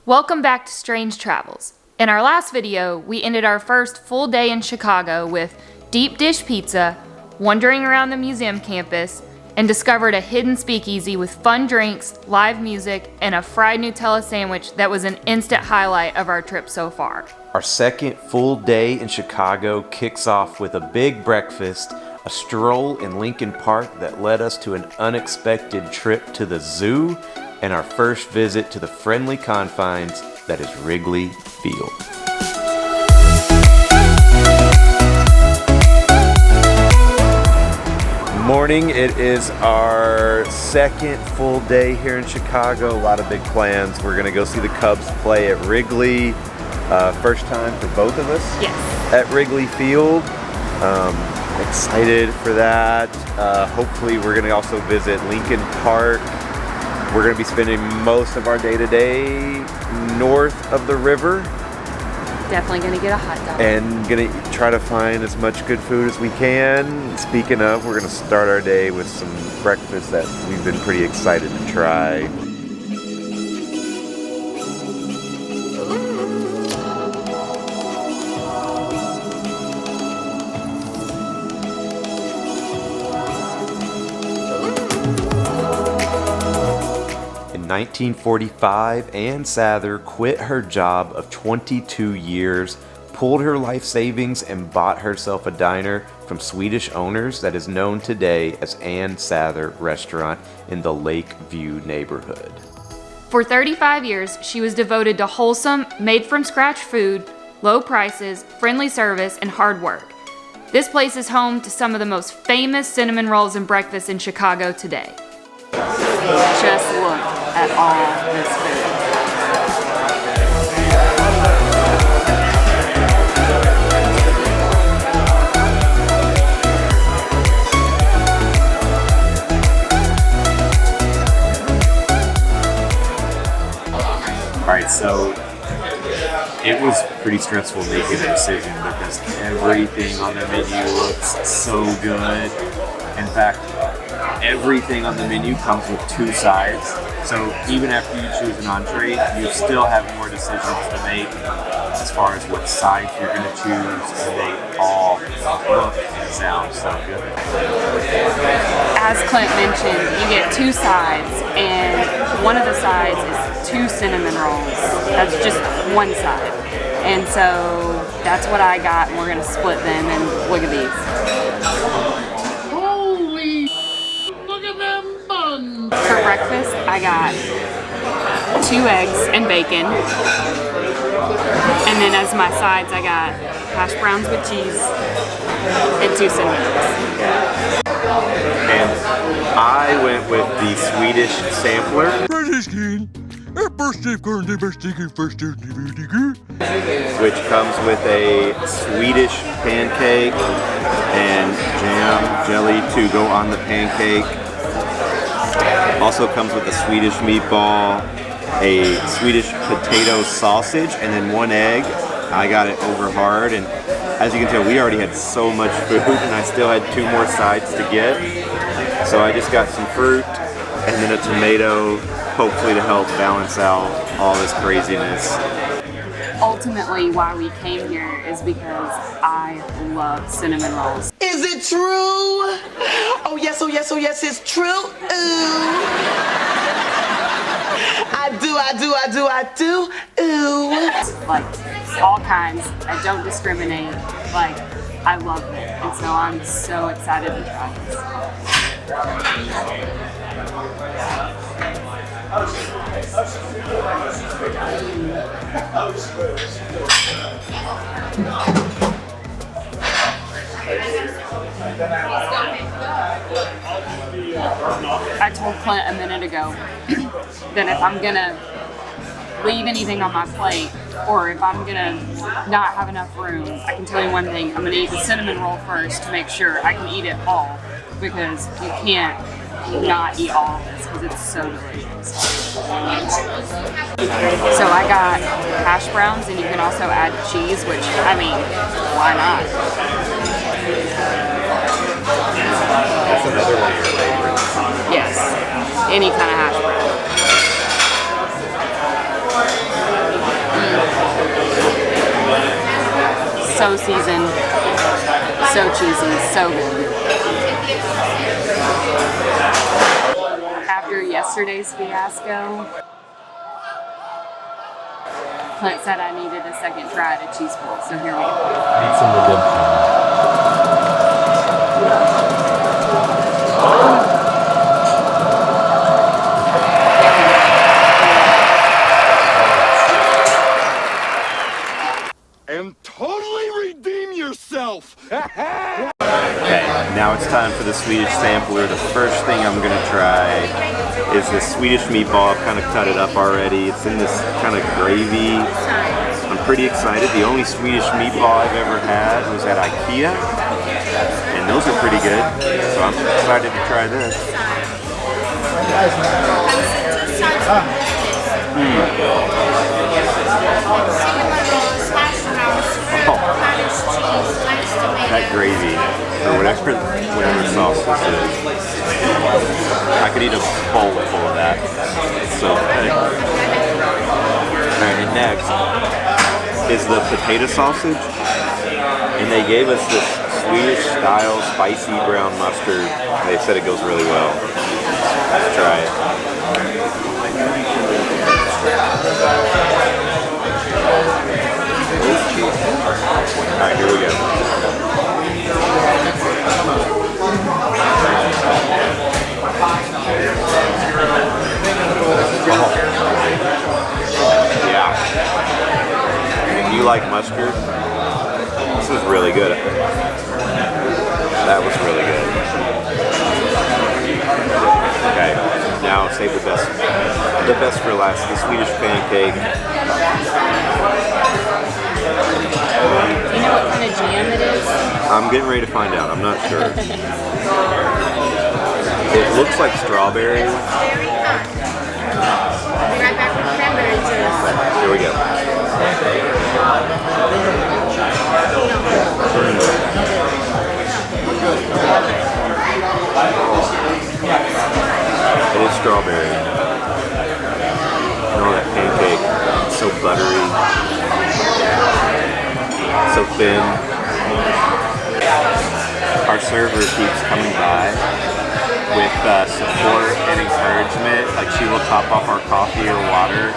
Welcome back to Strange Travels. In our last video, we ended our first full day in Chicago with deep dish pizza, wandering around the museum campus, and discovered a hidden speakeasy with fun drinks, live music, and a fried Nutella sandwich that was an instant highlight of our trip so far. Our second full day in Chicago kicks off with a big breakfast, a stroll in Lincoln Park that led us to an unexpected trip to the zoo, and our first visit to the friendly confines that is Wrigley Field. Morning, it is our second full day here in Chicago. A lot of big plans. We're gonna go see the Cubs play at Wrigley. First time for both of us. Yes. At Wrigley Field. Excited for that. Hopefully we're gonna also visit Lincoln Park. We're gonna be spending most of our day today north of the river. Definitely gonna get a hot dog. And gonna try to find as much good food as we can. Speaking of, we're gonna start our day with some breakfast that we've been pretty excited to try. In 1945, Ann Sather quit her job of 22 years, pulled her life savings, and bought herself a diner from Swedish owners that is known today as Ann Sather Restaurant in the Lakeview neighborhood. For 35 years, she was devoted to wholesome, made-from-scratch food, low prices, friendly service, and hard work. This place is home to some of the most famous cinnamon rolls and breakfasts in Chicago today. Just look at all this food. Alright, so it was pretty stressful making a decision because everything on the menu looks so good. In fact, everything on the menu comes with 2 sides, so even after you choose an entree, you still have more decisions to make as far as what sides you're going to choose, and they all look and sound so good. As Clint mentioned, you get 2 sides, and one of the sides is 2 cinnamon rolls. That's just one side. And so that's what I got, and we're going to split them, and look at these. For breakfast, I got 2 eggs and bacon. And then as my sides, I got hash browns with cheese and 2 cinnamon rolls. And I went with the Swedish sampler, which comes with a Swedish pancake and jam, jelly to go on the pancake. Also comes with a Swedish meatball, a Swedish potato sausage, and then 1 egg. I got it over hard, and as you can tell, we already had so much food, and I still had 2 more sides to get. So I just got some fruit, and then a tomato, hopefully to help balance out all this craziness. Ultimately, why we came here is because I love cinnamon rolls. Is it true? Oh yes, it's true. Ooh. I do. Ooh. Like, all kinds. I don't discriminate. Like, I love it. And so I'm so excited to try this. I told Clint a minute ago that if I'm gonna leave anything on my plate, or if I'm gonna not have enough room, I can tell you one thing: I'm gonna eat the cinnamon roll first to make sure I can eat it all, because you can't not eat all of this because it's so delicious. So I got hash browns, and you can also add cheese, which, I mean, why not? That's another one of your favorites. Yes, any kind of hash brown. So seasoned, so cheesy, so good. After yesterday's fiasco, Clint said I needed a second try at a cheese bowl, so here we go. Need some redemption. And totally redeem yourself. Okay, now it's time for the Swedish sampler. The first thing I'm gonna try is the Swedish meatball. I've kind of cut it up already. It's in this kind of gravy. I'm pretty excited. The only Swedish meatball I've ever had was at IKEA, and those are pretty good. So I'm excited to try this. That gravy, or whatever sauce this is, I could eat a bowl full of that. It's so good. Alright, and next is the potato sausage. And they gave us this Swedish style spicy brown mustard. They said it goes really well. Let's try it. Alright, here we go. Oh. Yeah. If you like mustard, this is really good. That was really good. Okay, now save the best for last. The Swedish pancake. You know what kind of jam it is? I'm getting ready to find out. I'm not sure. It looks like strawberry. I'll be right back with cranberry juice. Here we go. It is strawberry. Oh, that pancake. It's so buttery. So thin. Our server keeps coming by with support and encouragement. Like, she will top off our coffee or water,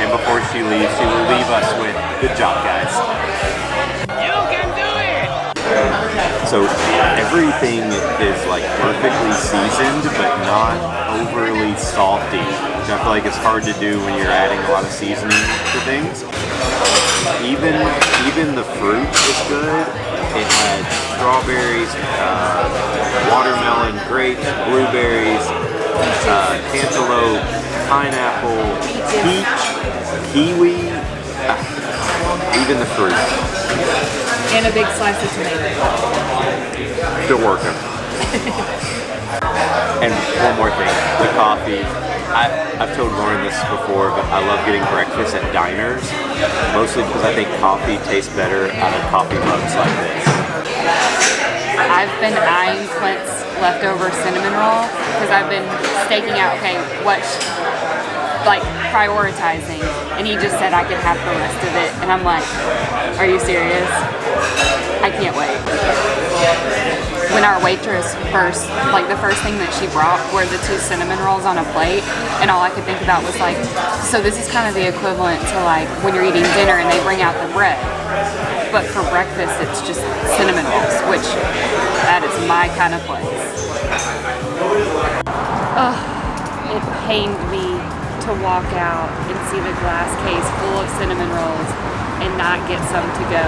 and before she leaves, she will leave us with, "Good job, guys." You can do it! So everything is like perfectly seasoned, but not overly salty, which I feel like it's hard to do when you're adding a lot of seasoning to things. Even the fruit is good. It had strawberries, watermelon, grapes, blueberries, cantaloupe, pineapple, peach, kiwi, even the fruit. And a big slice of tomato. Still working. And one more thing, the coffee. I've told Lauren this before, but I love getting breakfast at diners, mostly because I think coffee tastes better out of coffee mugs like this. I've been eyeing Clint's leftover cinnamon roll because I've been staking out, okay, prioritizing, and he just said I could have the rest of it, and I'm like, are you serious? I can't wait. When our waitress the first thing that she brought were the 2 cinnamon rolls on a plate, and all I could think about was like, so this is kind of the equivalent to like when you're eating dinner and they bring out the bread, but for breakfast it's just cinnamon rolls, which that is my kind of place. Ugh, it pained me to walk out and see the glass case full of cinnamon rolls and not get some to go,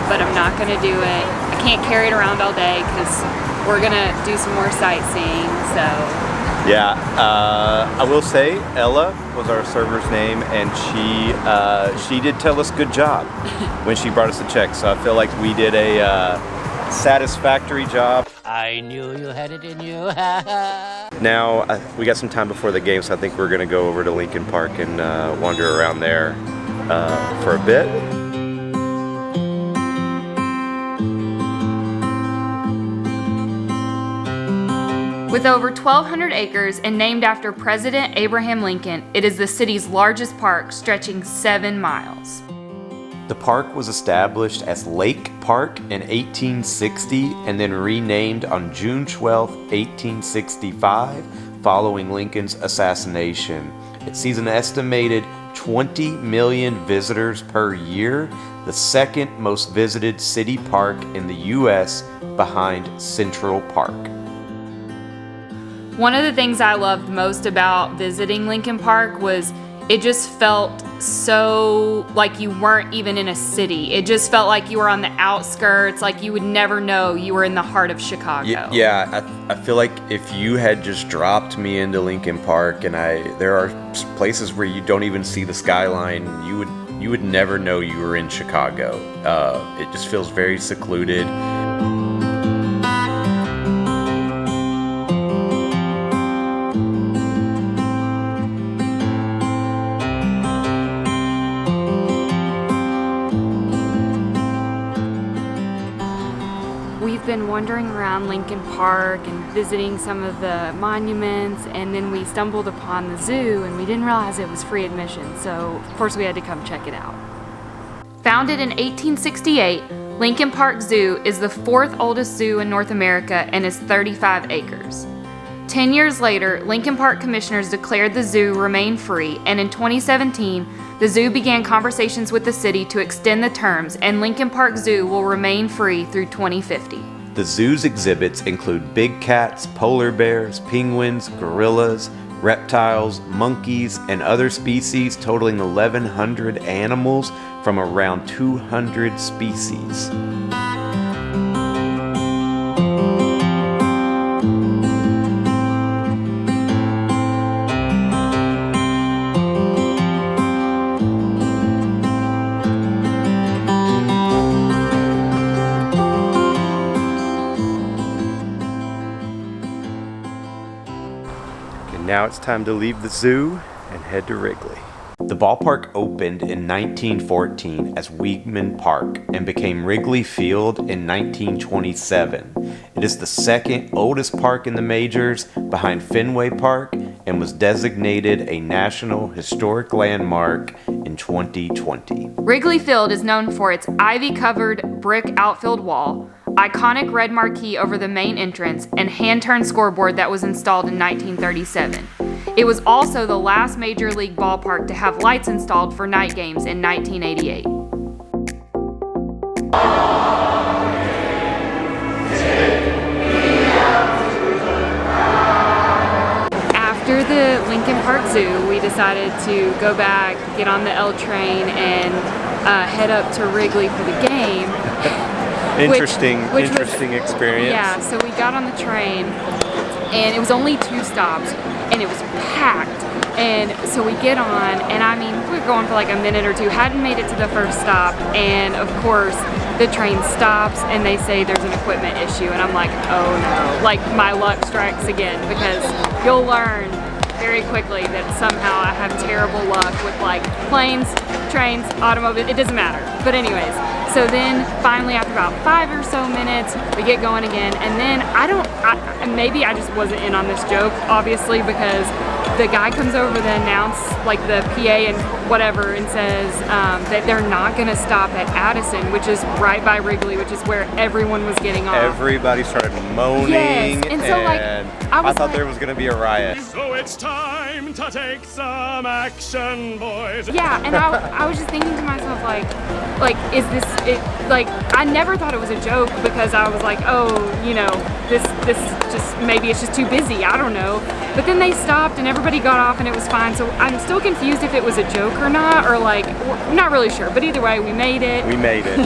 but I'm not gonna do it. I can't carry it around all day because we're gonna do some more sightseeing, so. Yeah, I will say Ella was our server's name, and she did tell us good job when she brought us a check, so I feel like we did a satisfactory job. I knew you had it in you. Now, we got some time before the game, so I think we're gonna go over to Lincoln Park and wander around there for a bit. With over 1,200 acres and named after President Abraham Lincoln, it is the city's largest park, stretching 7 miles. The park was established as Lake Park in 1860 and then renamed on June 12, 1865, following Lincoln's assassination. It sees an estimated 20 million visitors per year, the second most visited city park in the U.S. behind Central Park. One of the things I loved most about visiting Lincoln Park was it just felt so like you weren't even in a city. It just felt like you were on the outskirts, like you would never know you were in the heart of Chicago. Yeah, I feel like if you had just dropped me into Lincoln Park, and there are places where you don't even see the skyline, you would never know you were in Chicago. It just feels very secluded. Been wandering around Lincoln Park and visiting some of the monuments, and then we stumbled upon the zoo and we didn't realize it was free admission, so of course we had to come check it out. Founded in 1868, Lincoln Park Zoo is the 4th oldest zoo in North America and is 35 acres. 10 years later, Lincoln Park commissioners declared the zoo remain free, and in 2017, the zoo began conversations with the city to extend the terms, and Lincoln Park Zoo will remain free through 2050. The zoo's exhibits include big cats, polar bears, penguins, gorillas, reptiles, monkeys, and other species totaling 1,100 animals from around 200 species. Now it's time to leave the zoo and head to Wrigley. The ballpark opened in 1914 as Weedman Park and became Wrigley Field in 1927. It is the second oldest park in the majors behind Fenway Park and was designated a National Historic Landmark in 2020. Wrigley Field is known for its ivy-covered brick outfield wall, iconic red marquee over the main entrance, and hand-turned scoreboard that was installed in 1937. It was also the last major league ballpark to have lights installed for night games in 1988. After the Lincoln Park Zoo, we decided to go back, get on the L train, and head up to Wrigley for the game. Interesting experience. Yeah, so we got on the train, and it was only 2 stops, and it was packed. And so we get on, and I mean, we're going for like a minute or two, hadn't made it to the first stop, and of course, the train stops, and they say there's an equipment issue, and I'm like, oh no. Like, my luck strikes again, because you'll learn very quickly that somehow I have terrible luck with like planes, trains, automobiles, it doesn't matter. But anyways, so then finally after about 5 or so minutes, we get going again, and then maybe I just wasn't in on this joke, obviously, because the guy comes over to announce, like the PA and whatever, and says that they're not gonna stop at Addison, which is right by Wrigley, which is where everyone was getting off. Everybody started moaning, yes. And so like, I thought there was gonna be a riot. So it's time to take some action, boys. Yeah, and I was just thinking to myself, like, is this it? Like, I never thought it was a joke, because I was like, oh, you know, this just, maybe it's just too busy, I don't know. But then they stopped and everybody got off and it was fine. So I'm still confused if it was a joke or not, or like, we're not really sure. But either way, we made it. We made it.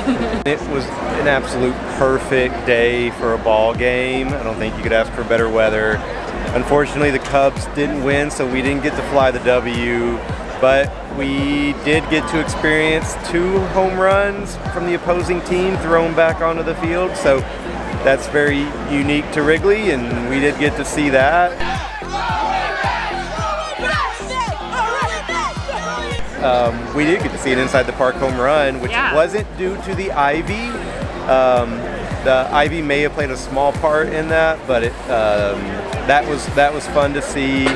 It was an absolute perfect day for a ball game. I don't think you could ask for better weather. Unfortunately, the Cubs didn't win, so we didn't get to fly the W. But we did get to experience 2 home runs from the opposing team thrown back onto the field. So that's very unique to Wrigley, and we did get to see that. We did get to see an inside the park home run, which wasn't due to the ivy. The ivy may have played a small part in that, but that was fun to see.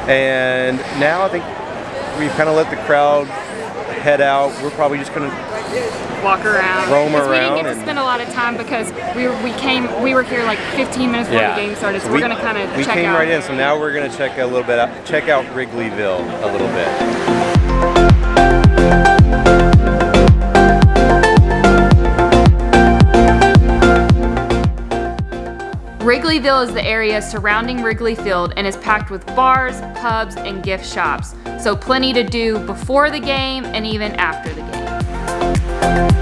And now I think we've kind of let the crowd head out. We're probably just going to walk around. Roam 'Cause around We didn't get to and- spend a lot of time because we were here like 15 minutes before the game started, so we're gonna kind of We check came out. right in, so now we're gonna check out Wrigleyville a little bit. Wrigleyville is the area surrounding Wrigley Field and is packed with bars, pubs, and gift shops. So plenty to do before the game and even after the game.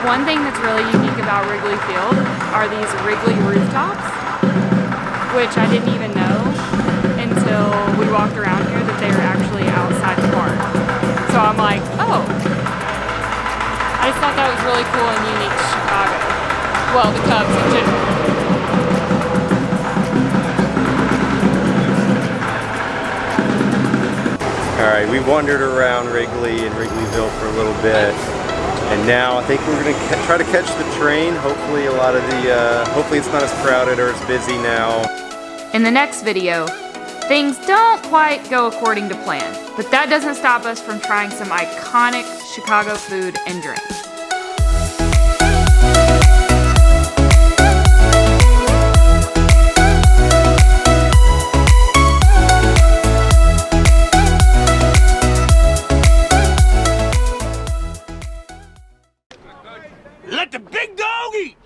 One thing that's really unique about Wrigley Field are these Wrigley rooftops, which I didn't even know until we walked around here that they were actually outside the park. So I'm like, oh. I just thought that was really cool and unique to Chicago. Well, the Cubs in general. All right, we wandered around Wrigley and Wrigleyville for a little bit, and now I think we're gonna try to catch the train. Hopefully, hopefully it's not as crowded or as busy now. In the next video, things don't quite go according to plan, but that doesn't stop us from trying some iconic Chicago food and drink. Let the big dog eat.